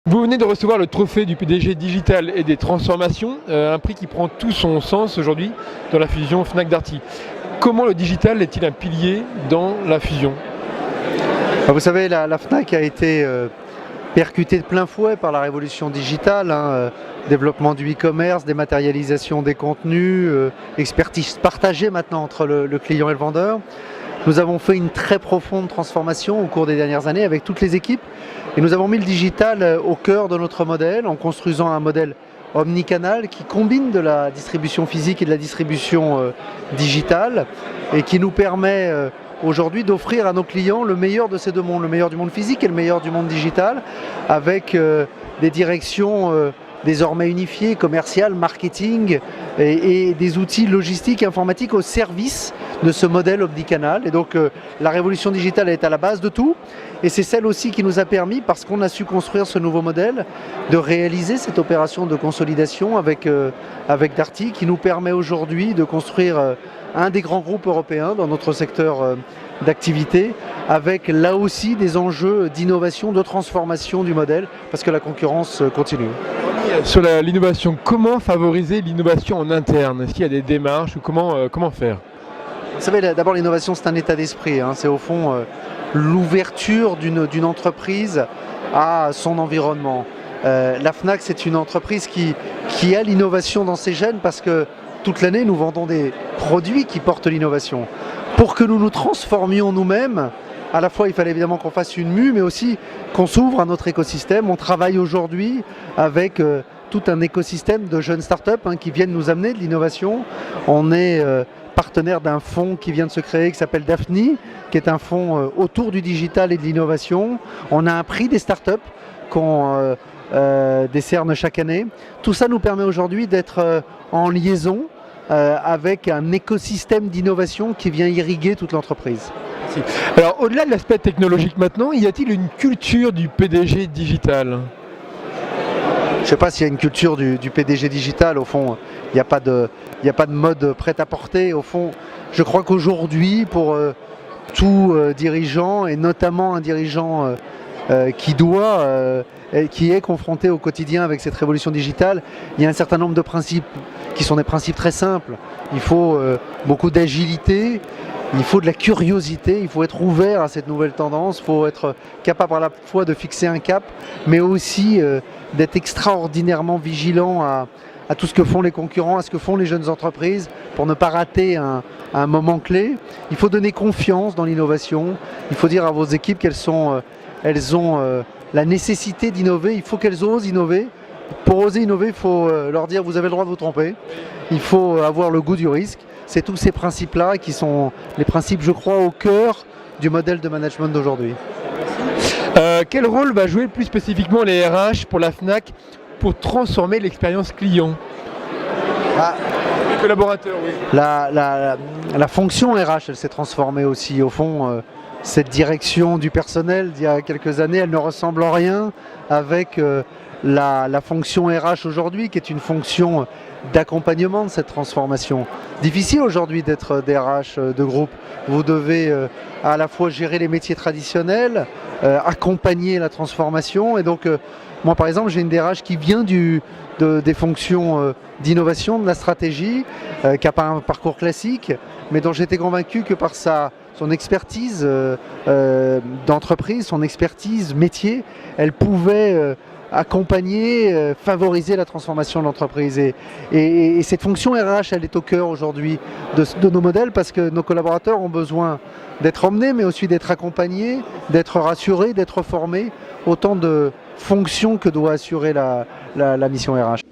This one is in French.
Vous venez de recevoir le trophée du PDG digital et des transformations, un prix qui prend tout son sens aujourd'hui dans la fusion Fnac Darty. Comment le digital est-il un pilier dans la fusion? Vous savez, la Fnac a été percutée de plein fouet par la révolution digitale, développement du e-commerce, dématérialisation des contenus, expertise partagée maintenant entre le client et le vendeur. Nous avons fait une très profonde transformation au cours des dernières années avec toutes les équipes et nous avons mis le digital au cœur de notre modèle en construisant un modèle omnicanal qui combine de la distribution physique et de la distribution digitale et qui nous permet aujourd'hui d'offrir à nos clients le meilleur de ces deux mondes, le meilleur du monde physique et le meilleur du monde digital avec des directions désormais unifiées, commerciales, marketing et des outils logistiques et informatiques au service de ce modèle omnicanal. Et donc la révolution digitale est à la base de tout et c'est celle aussi qui nous a permis, parce qu'on a su construire ce nouveau modèle, de réaliser cette opération de consolidation avec Darty qui nous permet aujourd'hui de construire un des grands groupes européens dans notre secteur d'activité, avec là aussi des enjeux d'innovation, de transformation du modèle, parce que la concurrence continue. Sur l'innovation, comment favoriser l'innovation en interne? Est-ce qu'il y a des démarches ou comment faire? Vous savez, d'abord l'innovation c'est un état d'esprit, c'est au fond l'ouverture d'une entreprise à son environnement. La Fnac c'est une entreprise qui a l'innovation dans ses gènes parce que toute l'année nous vendons des produits qui portent l'innovation. Pour que nous nous transformions nous-mêmes, à la fois il fallait évidemment qu'on fasse une mue mais aussi qu'on s'ouvre à notre écosystème. On travaille aujourd'hui avec tout un écosystème de jeunes startups qui viennent nous amener de l'innovation. On est partenaire d'un fonds qui vient de se créer qui s'appelle Daphne, qui est un fonds autour du digital et de l'innovation. On a un prix des startups qu'on décerne chaque année. Tout ça nous permet aujourd'hui d'être en liaison avec un écosystème d'innovation qui vient irriguer toute l'entreprise. Alors au-delà de l'aspect technologique maintenant, y a-t-il une culture du PDG digital? Je ne sais pas s'il y a une culture du PDG digital, au fond, il n'y a pas de mode prêt-à-porter. Au fond, je crois qu'aujourd'hui, pour tout dirigeant, et notamment un dirigeant qui est confronté au quotidien avec cette révolution digitale, il y a un certain nombre de principes qui sont des principes très simples. Il faut beaucoup d'agilité, il faut de la curiosité, il faut être ouvert à cette nouvelle tendance, il faut être capable à la fois de fixer un cap, mais aussi d'être extraordinairement vigilant à tout ce que font les concurrents, à ce que font les jeunes entreprises pour ne pas rater un moment clé. Il faut donner confiance dans l'innovation, il faut dire à vos équipes qu'elles ont la nécessité d'innover, il faut qu'elles osent innover. Pour oser innover, il faut leur dire vous avez le droit de vous tromper, il faut avoir le goût du risque. C'est tous ces principes-là qui sont les principes, je crois, au cœur du modèle de management d'aujourd'hui. Quel rôle va jouer plus spécifiquement les RH pour la Fnac pour transformer l'expérience client? Les collaborateurs, oui. La fonction RH, elle s'est transformée aussi. Au fond, cette direction du personnel d'il y a quelques années, elle ne ressemble en rien avec la fonction RH aujourd'hui, qui est une fonction d'accompagnement de cette transformation. Difficile aujourd'hui d'être DRH de groupe. Vous devez à la fois gérer les métiers traditionnels, accompagner la transformation. Et donc, moi par exemple, j'ai une DRH qui vient des fonctions d'innovation, de la stratégie, qui n'a pas un parcours classique, mais dont j'étais convaincu que par son expertise d'entreprise, son expertise métier, elle pouvait accompagner, favoriser la transformation de l'entreprise. Et cette fonction RH, elle est au cœur aujourd'hui de nos modèles parce que nos collaborateurs ont besoin d'être emmenés, mais aussi d'être accompagnés, d'être rassurés, d'être formés. Autant de fonctions que doit assurer la mission RH.